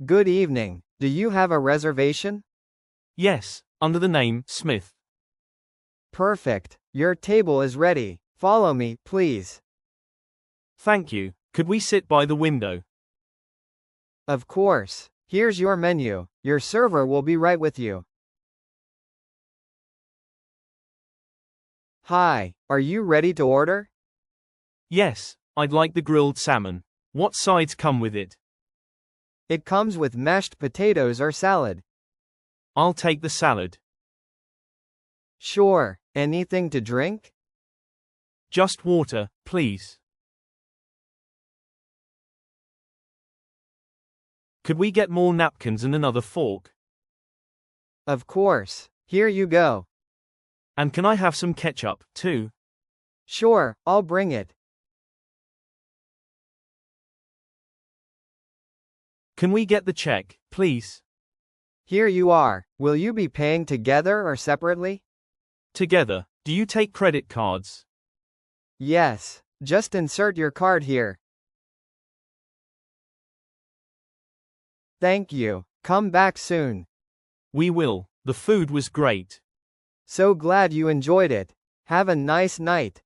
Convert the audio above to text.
Good evening. Do you have a reservation? Yes, under the name Smith. Perfect. Your table is ready. Follow me, please. Thank you. Could we sit by the window? Of course. Here's your menu. Your server will be right with you. Hi, are you ready to order? Yes, I'd like the grilled salmon. What sides come with it? It comes with mashed potatoes or salad. I'll take the salad. Sure. Anything to drink? Just water, please. Could we get more napkins and another fork? Of course. Here you go. And can I have some ketchup, too? Sure, I'll bring it. Can we get the check, please? Here you are. Will you be paying together or separately? Together. Do you take credit cards? Yes. Just insert your card here. Thank you. Come back soon. We will. The food was great. So glad you enjoyed it. Have a nice night.